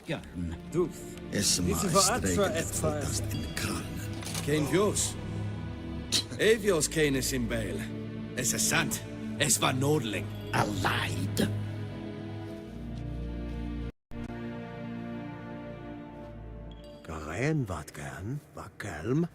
Björn. Dwf. Esma Is er streiken voor het etwa- voltast in de kranen. Kein Vjos. Evios kenes in Bale. Es ist sant. Es war Nodling. Allied. Garen wat gern, wat kelm.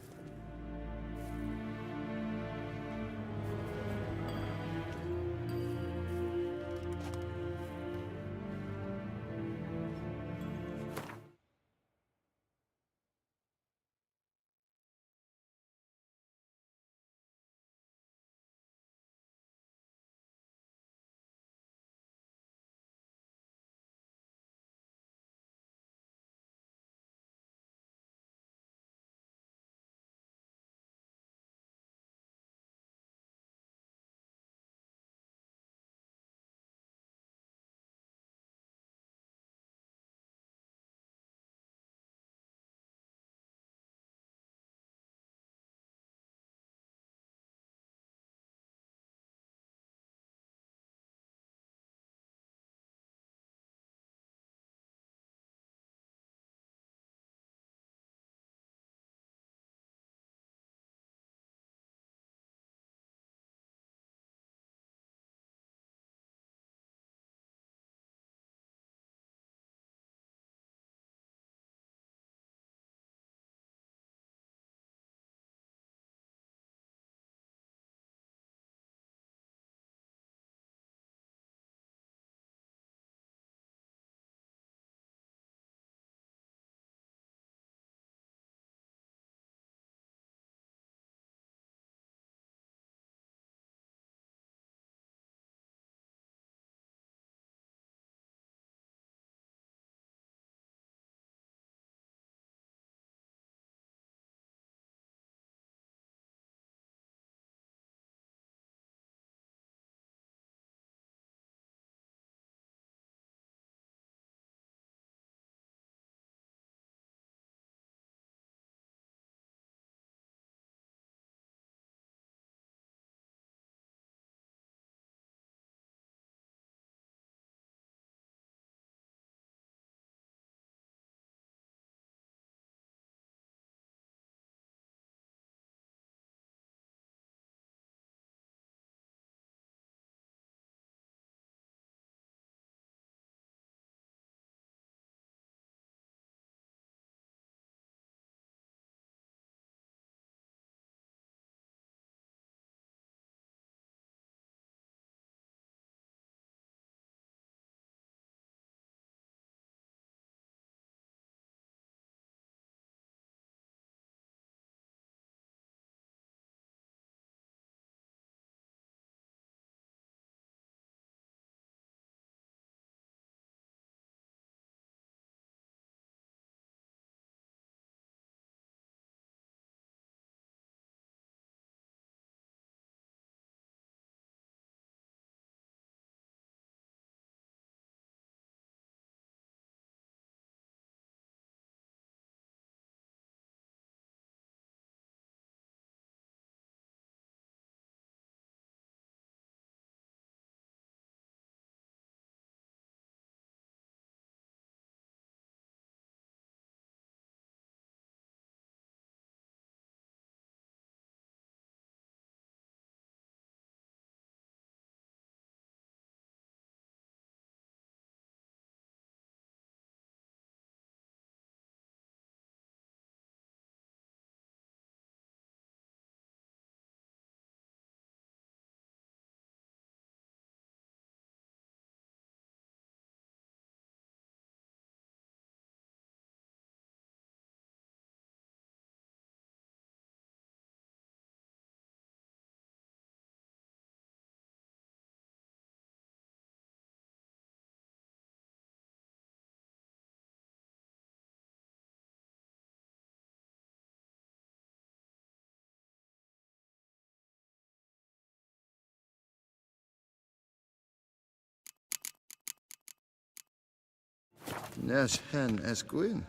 Nes hen es gwyn.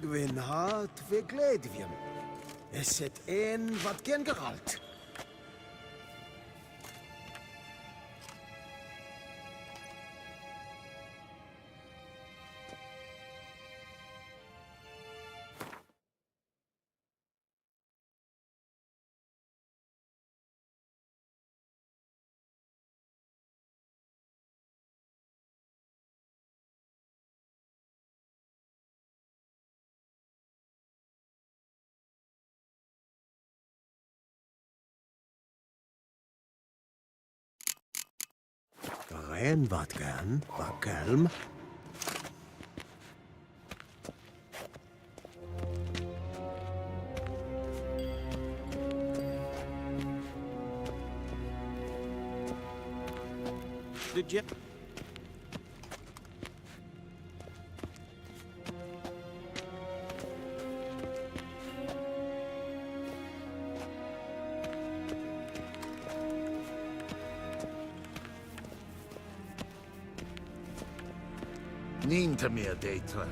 Gwyn hat fe gledfiam. Es het een wat geen geralt. Ren wat gern, Bakelm. De jet. Niente meer deitra.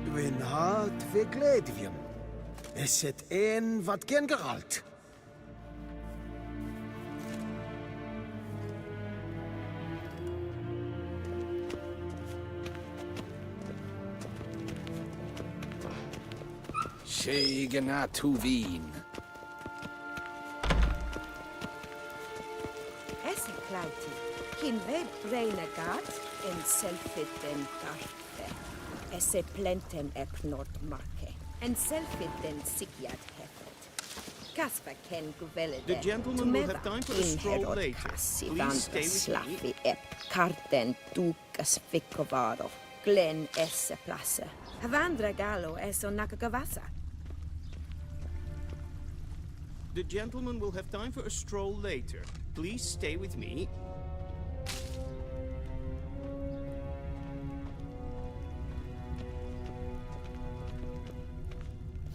Gwyn hart ve gledvium. Es het een wat geen geralt. Shegana Tuvin. Esse klauti, kin ved renegat en selfit den garfe. Esse plenten ep nordmarke, en selfit den sikiat hefet. Kasper ken guvelle The gentleman will have time for a stroll later. Please stay with me. Slaffi ep karten dukas fikovaro. Glen esse plasse. Havandra galo eso nakagavasa. The gentleman will have time for a stroll later. Please stay with me.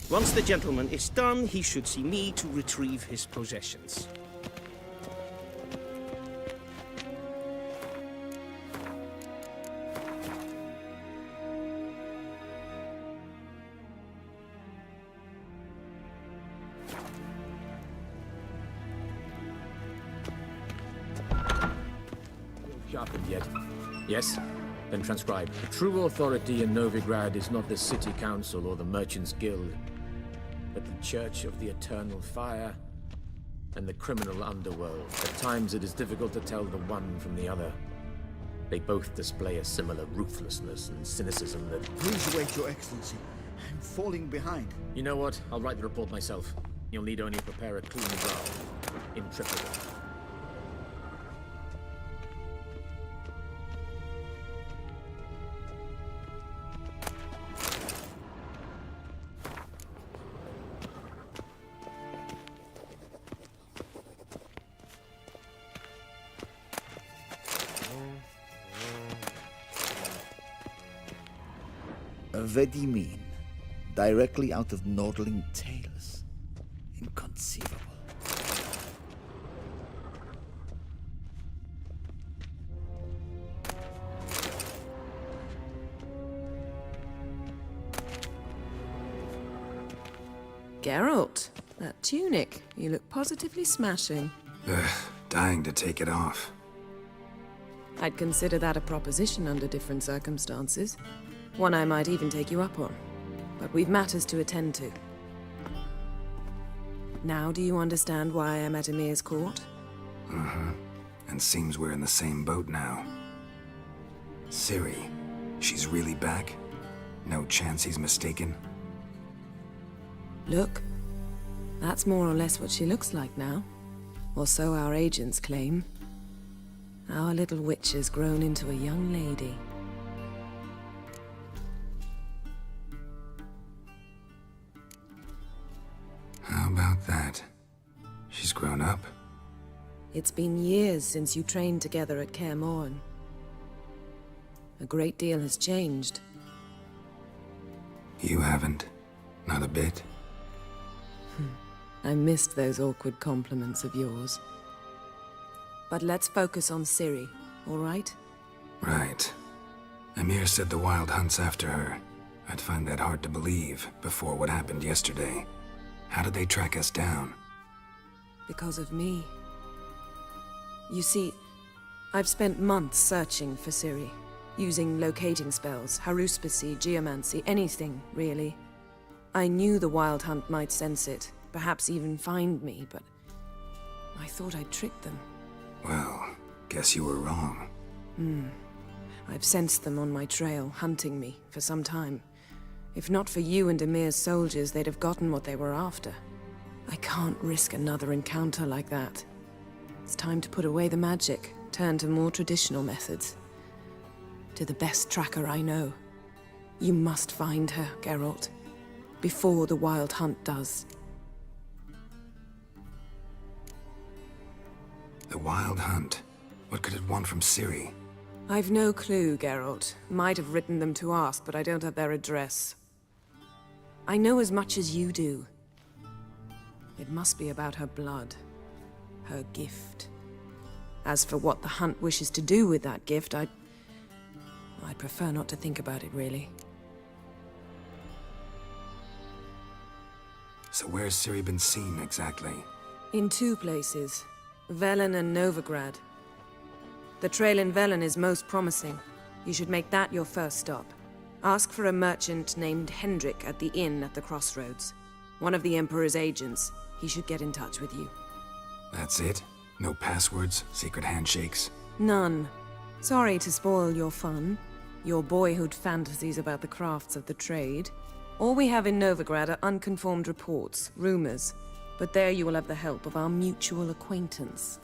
Once the gentleman is done, he should see me to retrieve his possessions. Sharpened yet? Yes? Then transcribe. The true authority in Novigrad is not the city council or the merchants' guild, but the Church of the Eternal Fire and the criminal underworld. At times it is difficult to tell the one from the other. They both display a similar ruthlessness and cynicism that... Please wait, Your Excellency. I'm falling behind. You know what? I'll write the report myself. You'll need only prepare a clean draft. In Tripoli. Vedimin, directly out of Nordling tales. Inconceivable. Geralt, that tunic. You look positively smashing. Dying to take it off. I'd consider that a proposition under different circumstances. One I might even take you up on. But we've matters to attend to. Now do you understand why I'm at Emir's court? And seems we're in the same boat now. Ciri, she's really back? No chance he's mistaken? Look, that's more or less what she looks like now. Or so our agents claim. Our little witch has grown into a young lady. How about that? She's grown up? It's been years since you trained together at Kaer Morhen. A great deal has changed. You haven't? Not a bit? I missed those awkward compliments of yours. But let's focus on Ciri, all right? Right. Emir said the Wild Hunt's after her. I'd find that hard to believe before what happened yesterday. How did they track us down? Because of me. You see, I've spent months searching for Ciri, using locating spells, haruspicy, geomancy, anything, really. I knew the Wild Hunt might sense it, perhaps even find me, but I thought I'd tricked them. Well, guess you were wrong. I've sensed them on my trail, hunting me, for some time. If not for you and Emir's soldiers, they'd have gotten what they were after. I can't risk another encounter like that. It's time to put away the magic, turn to more traditional methods. To the best tracker I know. You must find her, Geralt. Before the Wild Hunt does. The Wild Hunt? What could it want from Ciri? I've no clue, Geralt. Might have written them to ask, but I don't have their address. I know as much as you do. It must be about her blood. Her gift. As for what the Hunt wishes to do with that gift, I'd prefer not to think about it, really. So where's Ciri been seen, exactly? In 2 places. Velen and Novigrad. The trail in Velen is most promising. You should make that your first stop. Ask for a merchant named Hendrik at the inn at the crossroads. One of the Emperor's agents. He should get in touch with you. That's it? No passwords? Secret handshakes? None. Sorry to spoil your fun. Your boyhood fantasies about the crafts of the trade. All we have in Novigrad are unconfirmed reports, rumors. But there you will have the help of our mutual acquaintance.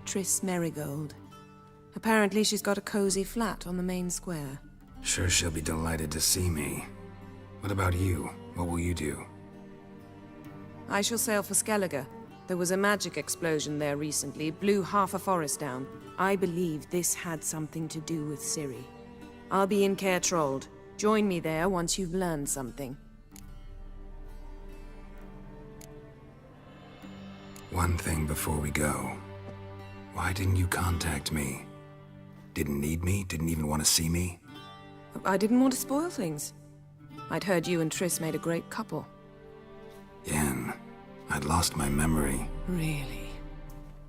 Triss Merigold. Apparently she's got a cozy flat on the main square. Sure she'll be delighted to see me. What about you? What will you do? I shall sail for Skellige. There was a magic explosion there recently, blew half a forest down. I believe this had something to do with Ciri. I'll be in Caer Trolde. Join me there once you've learned something. One thing before we go. Why didn't you contact me? Didn't need me? Didn't even want to see me? I didn't want to spoil things. I'd heard you and Triss made a great couple. Yen, I'd lost my memory. Really?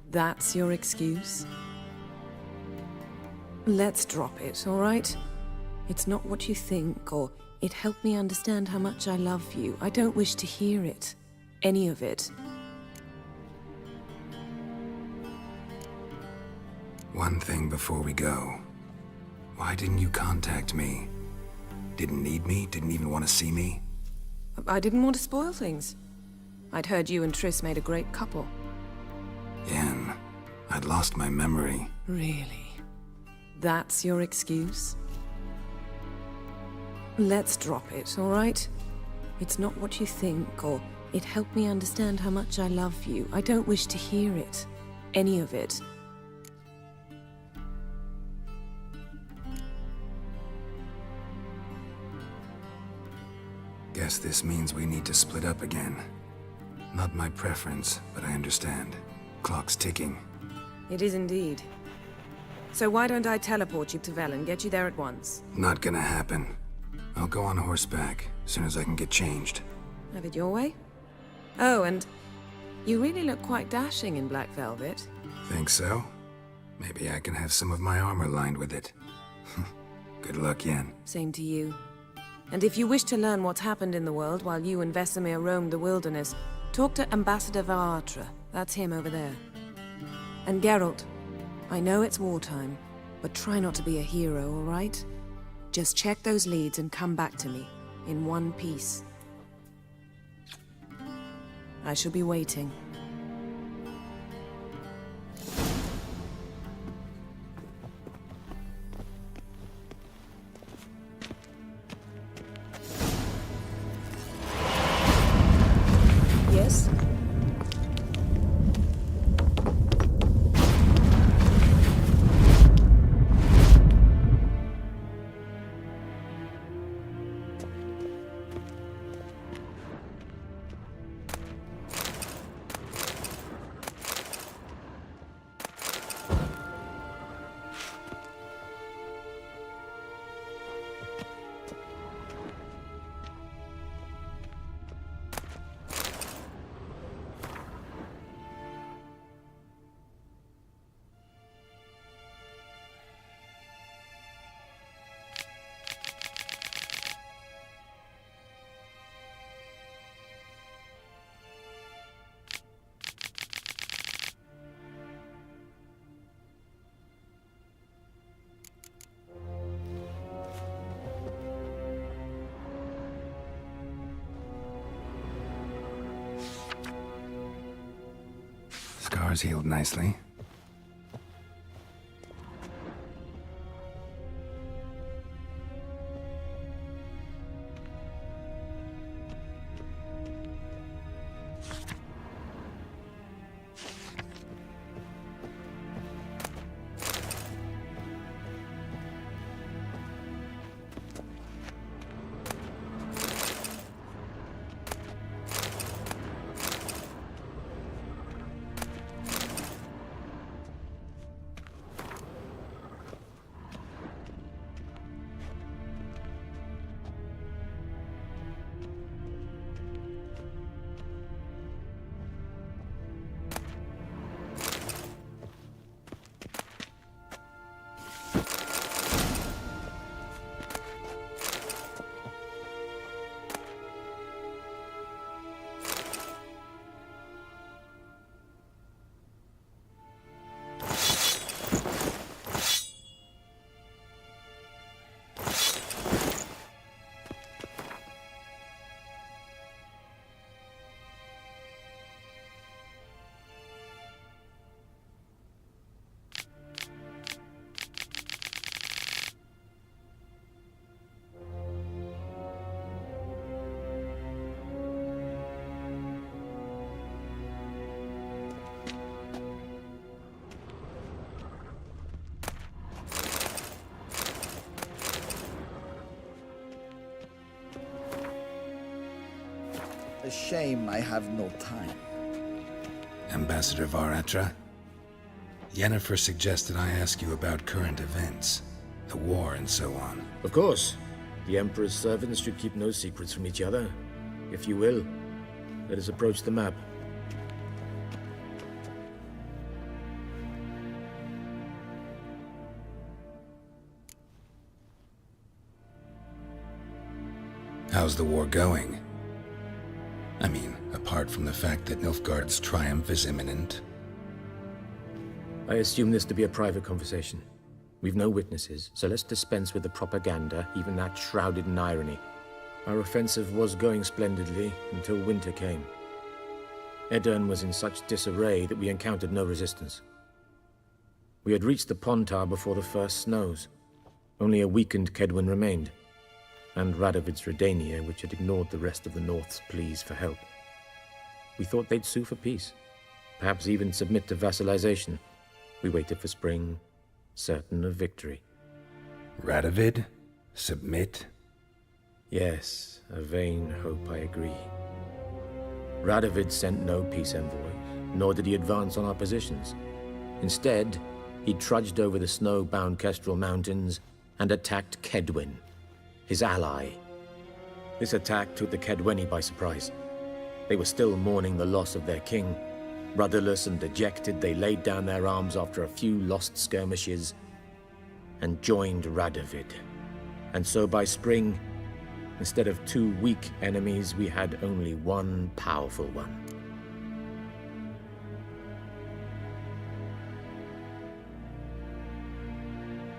That's your excuse? Let's drop it, all right? It's not what you think, or it helped me understand how much I love you. I don't wish to hear it. Any of it. One thing before we go. Why didn't you contact me? Didn't need me? Didn't even want to see me? I didn't want to spoil things. I'd heard you and Triss made a great couple. Yen, I'd lost my memory. Really? That's your excuse? Let's drop it, all right? It's not what you think, or it helped me understand how much I love you. I don't wish to hear it. Any of it. Guess this means we need to split up again. Not my preference, but I understand. Clock's ticking. It is indeed. So why don't I teleport you to Velen, get you there at once? Not gonna happen. I'll go on horseback, as soon as I can get changed. Have it your way? Oh, and you really look quite dashing in black velvet. Think so? Maybe I can have some of my armor lined with it. Good luck, Yen. Same to you. And if you wish to learn what's happened in the world while you and Vesemir roamed the wilderness, talk to Ambassador Varatra. That's him over there. And Geralt, I know it's wartime, but try not to be a hero, all right? Just check those leads and come back to me, in one piece. I shall be waiting. Yes? Scar's healed nicely. A shame I have no time. Ambassador Varatra, Yennefer suggested I ask you about current events, the war and so on. Of course. The Emperor's servants should keep no secrets from each other. If you will, let us approach the map. How's the war going? I mean, apart from the fact that Nilfgaard's triumph is imminent. I assume this to be a private conversation. We've no witnesses, so let's dispense with the propaganda, even that shrouded in irony. Our offensive was going splendidly until winter came. Aedirn was in such disarray that we encountered no resistance. We had reached the Pontar before the first snows. Only a weakened Kedwen remained, and Radovid's Redania, which had ignored the rest of the North's pleas for help. We thought they'd sue for peace, perhaps even submit to vassalization. We waited for spring, certain of victory. Radovid? Submit? Yes, a vain hope, I agree. Radovid sent no peace envoys, nor did he advance on our positions. Instead, he trudged over the snow-bound Kestrel Mountains and attacked Kedwen, his ally. This attack took the Kedweni by surprise. They were still mourning the loss of their king. Rudderless and dejected, they laid down their arms after a few lost skirmishes and joined Radovid. And so by spring, instead of 2 weak enemies, we had only one powerful one.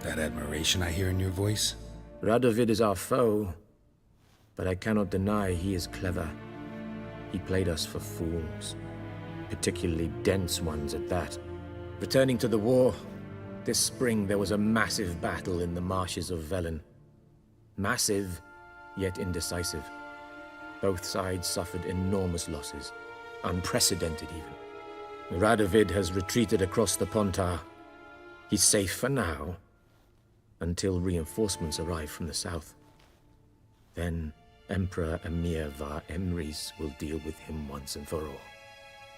That admiration I hear in your voice? Radovid is our foe, but I cannot deny he is clever. He played us for fools, particularly dense ones at that. Returning to the war, this spring there was a massive battle in the marshes of Velen. Massive, yet indecisive. Both sides suffered enormous losses, unprecedented even. Radovid has retreated across the Pontar. He's safe for now, until reinforcements arrive from the south. Then Emperor Emhyr var Emreis will deal with him once and for all.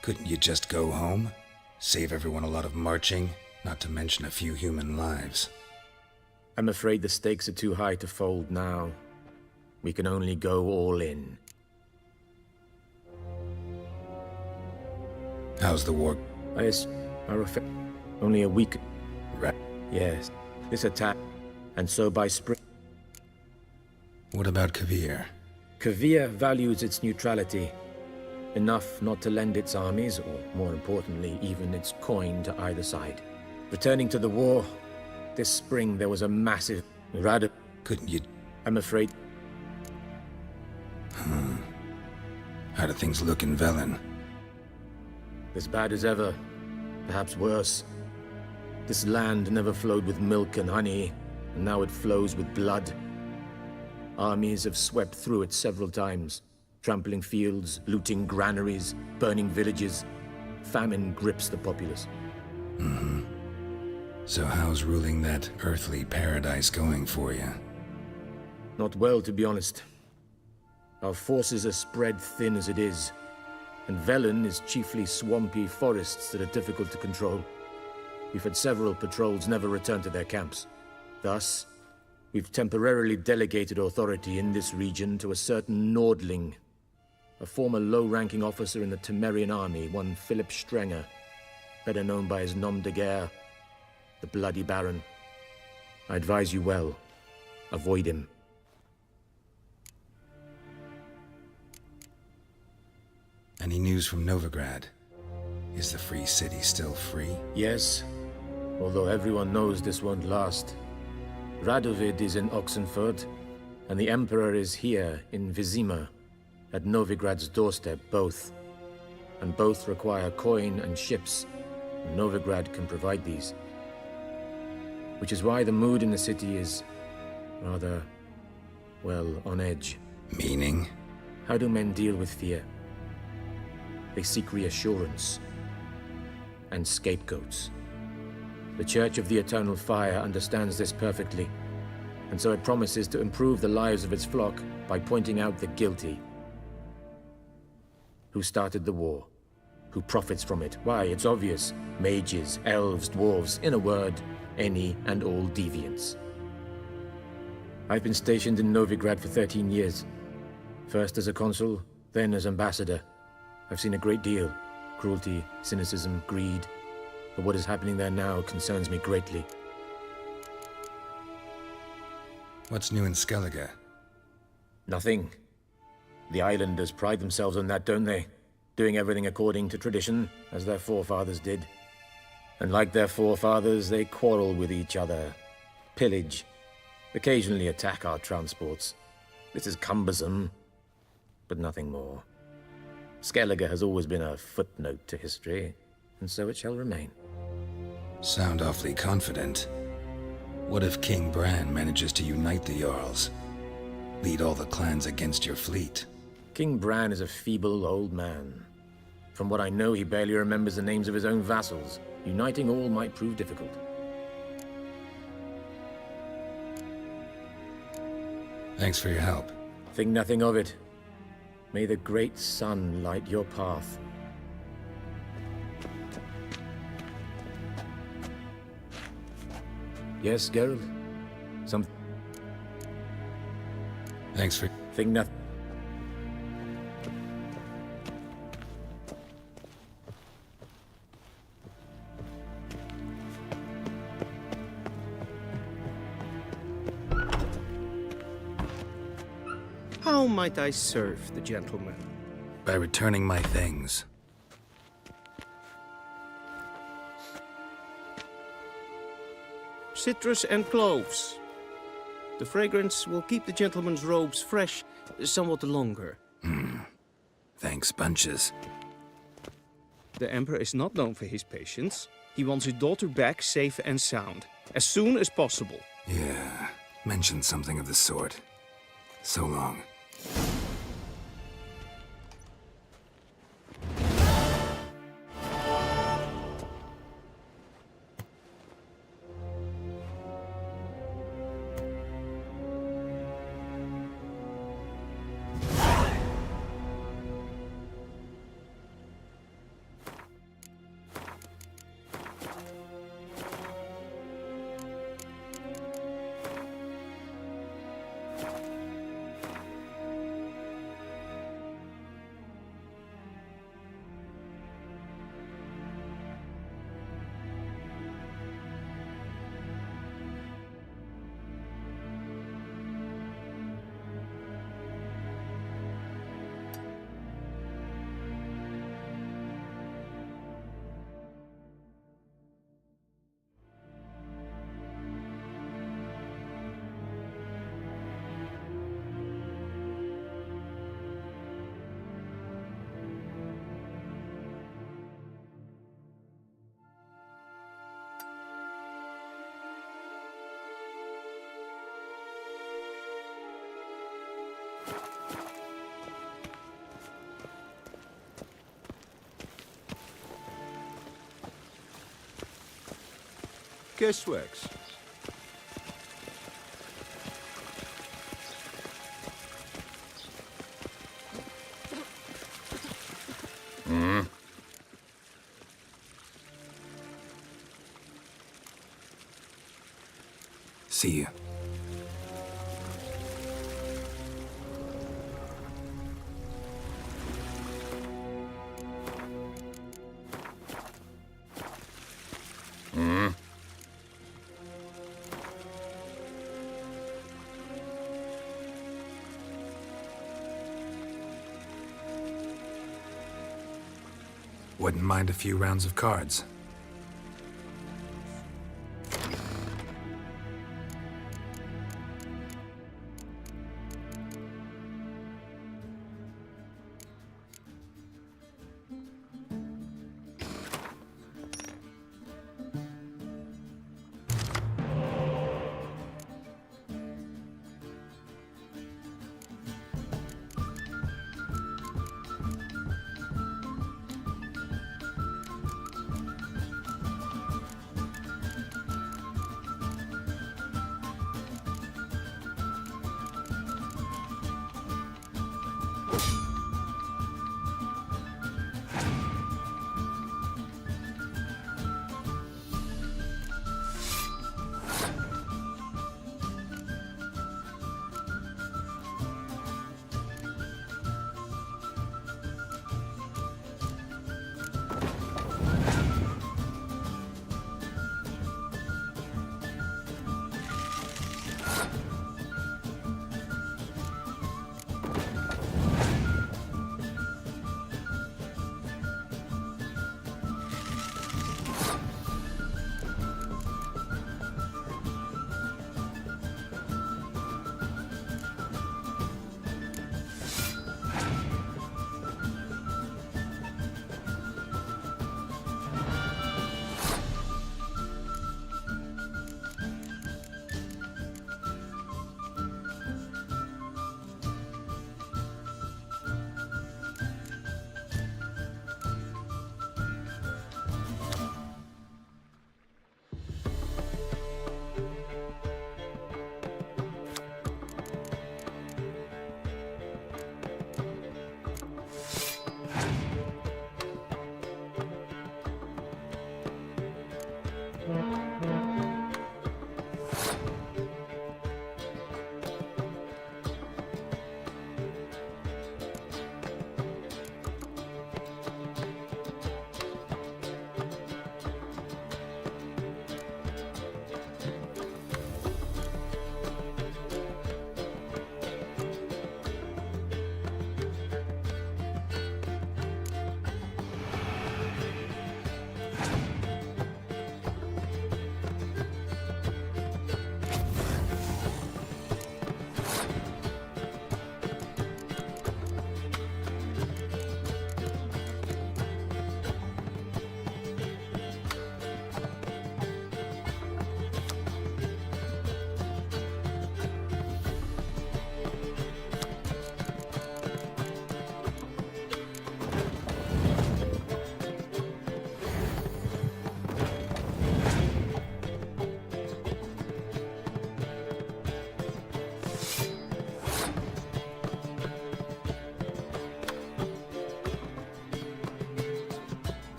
Couldn't you just go home? Save everyone a lot of marching, not to mention a few human lives. I'm afraid the stakes are too high to fold now. We can only go all in. How's the war? Only a week. Right. Yes, this attack, and so by spring. What about Kovir? Kovir values its neutrality, enough not to lend its armies, or more importantly, even its coin to either side. Returning to the war, this spring there was a massive Couldn't you? I'm afraid. How do things look in Velen? As bad as ever. Perhaps worse. This land never flowed with milk and honey, and now it flows with blood. Armies have swept through it several times, trampling fields, looting granaries, burning villages. Famine grips the populace. So how's ruling that earthly paradise going for you? Not well, to be honest. Our forces are spread thin as it is, and Velen is chiefly swampy forests that are difficult to control. We've had several patrols never return to their camps. Thus, we've temporarily delegated authority in this region to a certain Nordling, a former low-ranking officer in the Temerian army, one Philip Strenger, better known by his nom de guerre, the Bloody Baron. I advise you well. Avoid him. Any news from Novigrad? Is the Free City still free? Yes, although everyone knows this won't last. Radovid is in Oxenford, and the Emperor is here in Vizima, at Novigrad's doorstep, both. And both require coin and ships, and Novigrad can provide these. Which is why the mood in the city is rather, well, on edge. Meaning? How do men deal with fear? They seek reassurance and scapegoats. The Church of the Eternal Fire understands this perfectly, and so it promises to improve the lives of its flock by pointing out the guilty. Who started the war? Who profits from it? Why, it's obvious. Mages, elves, dwarves, in a word, any and all deviants. I've been stationed in Novigrad for 13 years. First as a consul, then as ambassador. I've seen a great deal. Cruelty, cynicism, greed. But what is happening there now concerns me greatly. What's new in Skellige? Nothing. The islanders pride themselves on that, don't they? Doing everything according to tradition, as their forefathers did. And like their forefathers, they quarrel with each other, pillage, occasionally attack our transports. This is cumbersome, but nothing more. Skellige has always been a footnote to history, and so it shall remain. Sound awfully confident. What if King Bran manages to unite the Jarls? Lead all the clans against your fleet? King Bran is a feeble old man. From what I know, he barely remembers the names of his own vassals. Uniting all might prove difficult. Thanks for your help. Think nothing of it. May the great sun light your path. Yes, Geralt? Thanks for... Think nothing. How might I serve the gentleman? By returning my things. Citrus and cloves. The fragrance will keep the gentleman's robes fresh somewhat longer. Thanks, bunches. The Emperor is not known for his patience. He wants his daughter back safe and sound, as soon as possible. Yeah, mentioned something of the sort. So long. guessworks. See you. Wouldn't mind a few rounds of cards.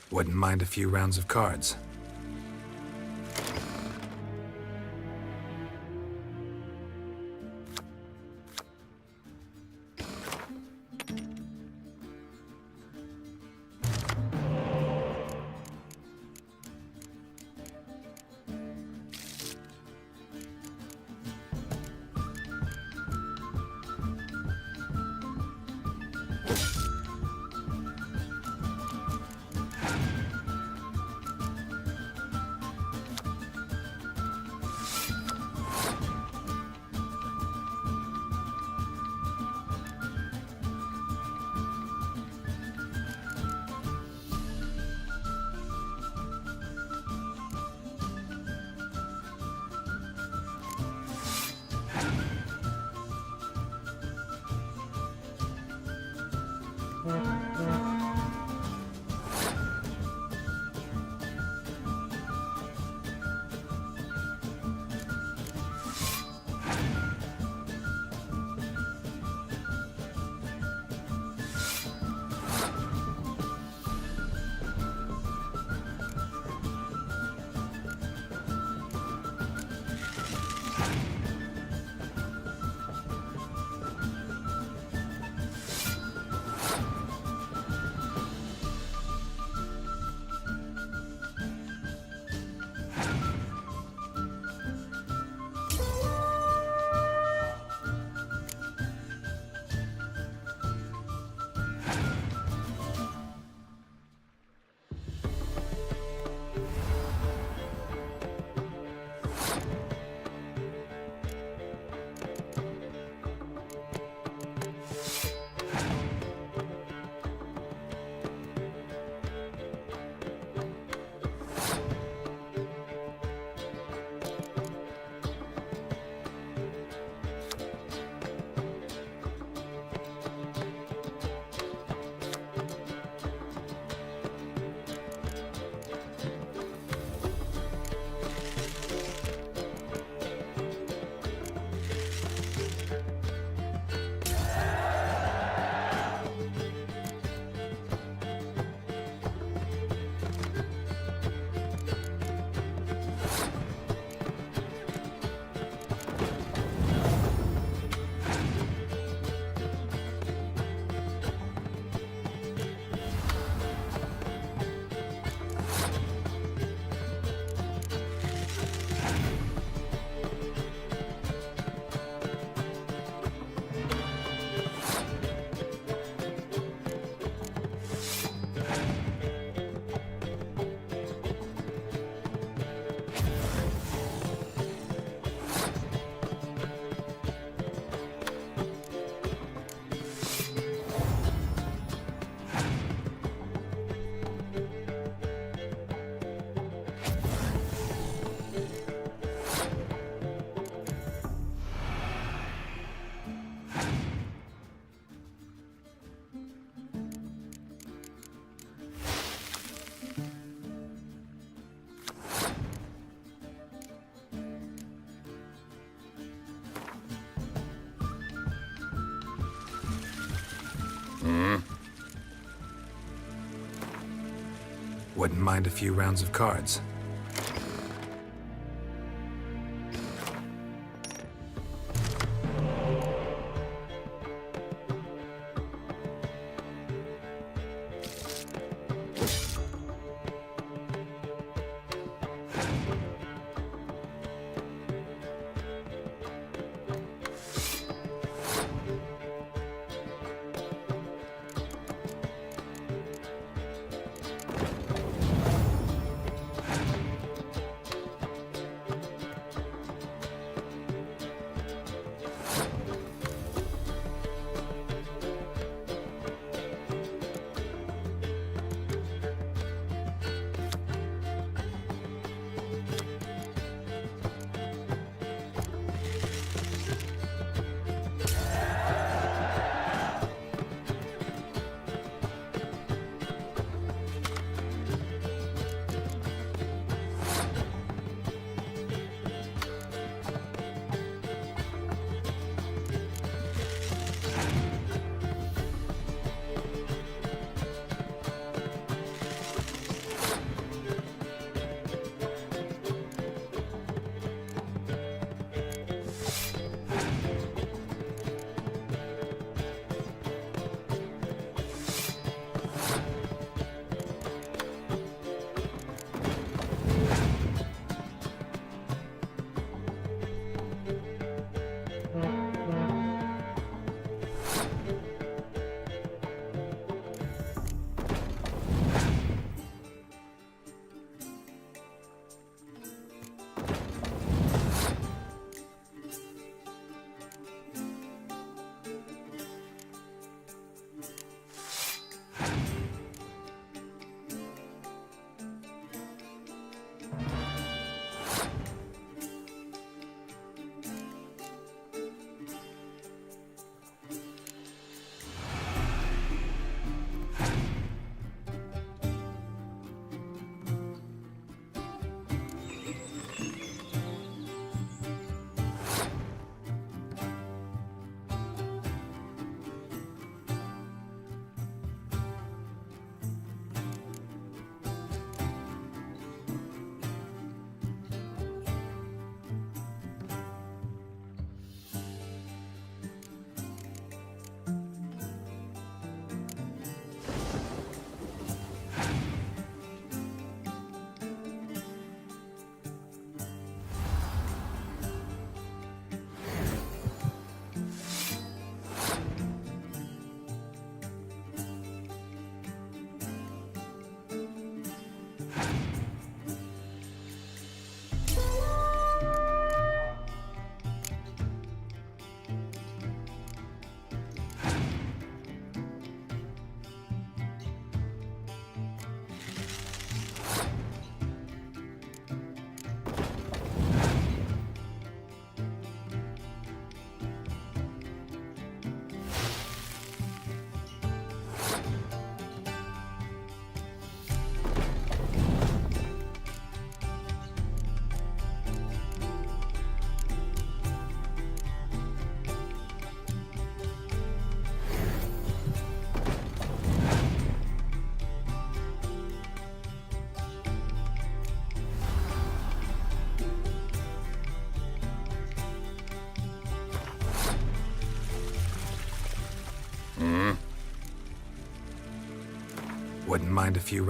Wouldn't mind a few rounds of cards. Wouldn't mind a few rounds of cards. Wouldn't mind a few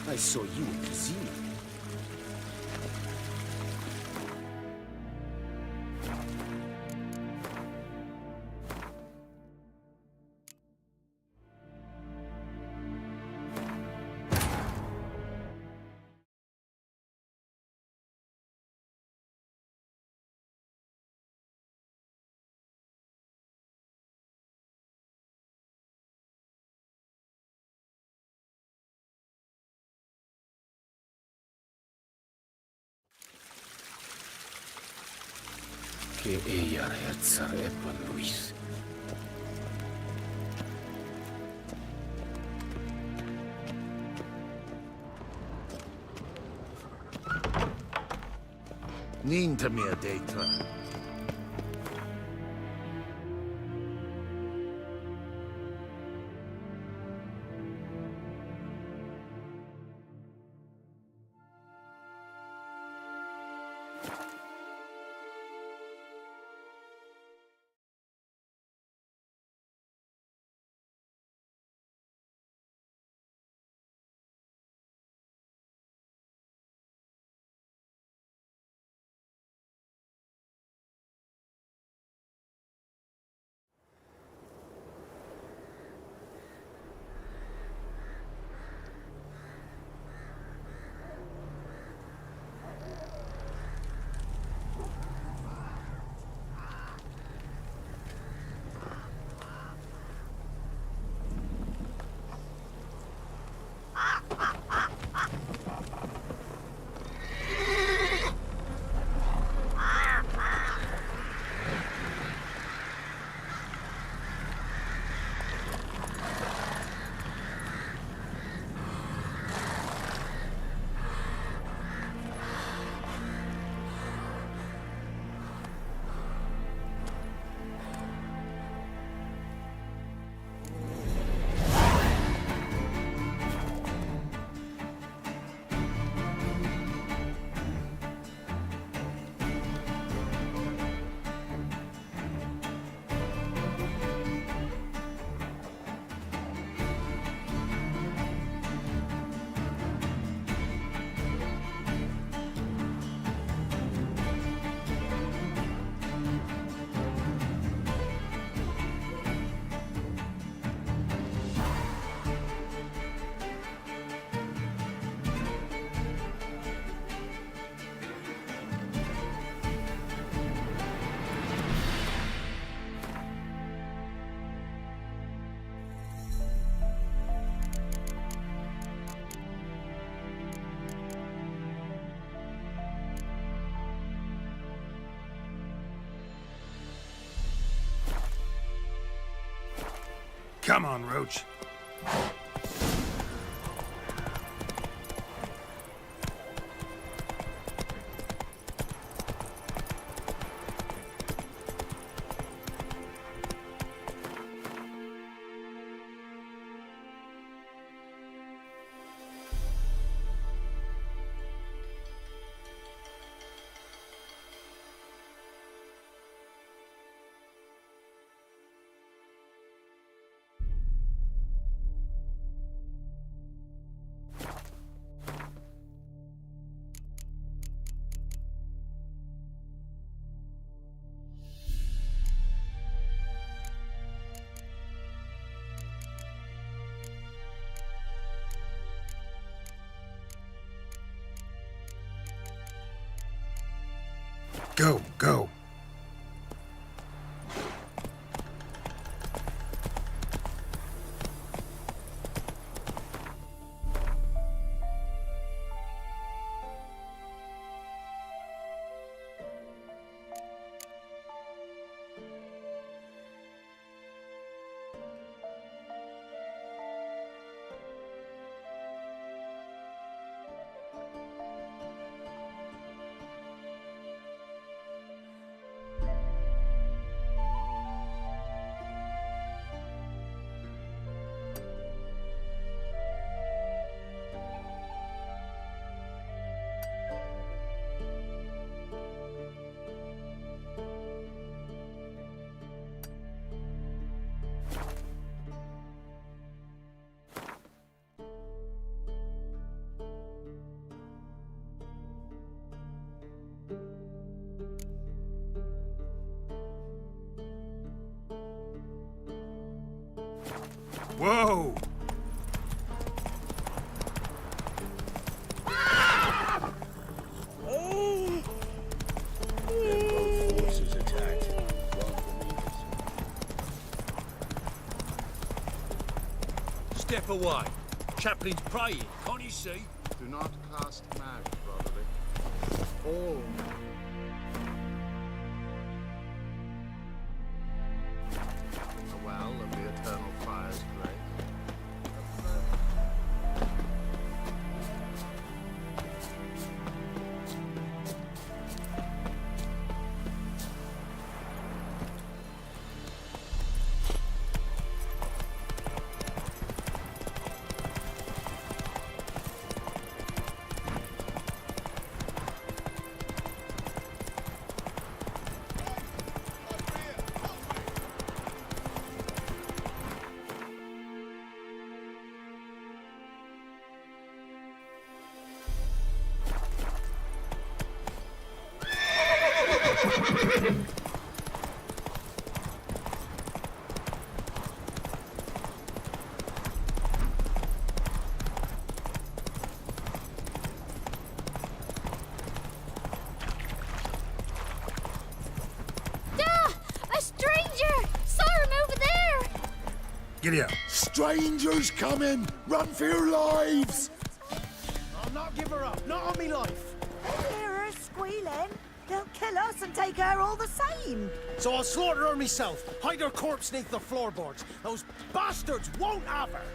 I saw you at Casino. que ejar hertsar Edward Luis. Ninta mir data. Come on, Roach. Go, go. Whoa! Forces attacked. Step away. Chaplain's praying, can't you see? Do not cast magic, Roderick. All Giddy up. Strangers coming! Run for your lives! I'll not give her up, not on me life. Hear her squealing. They'll kill us and take her all the same. So I'll slaughter her myself, hide her corpse neath the floorboards. Those bastards won't have her.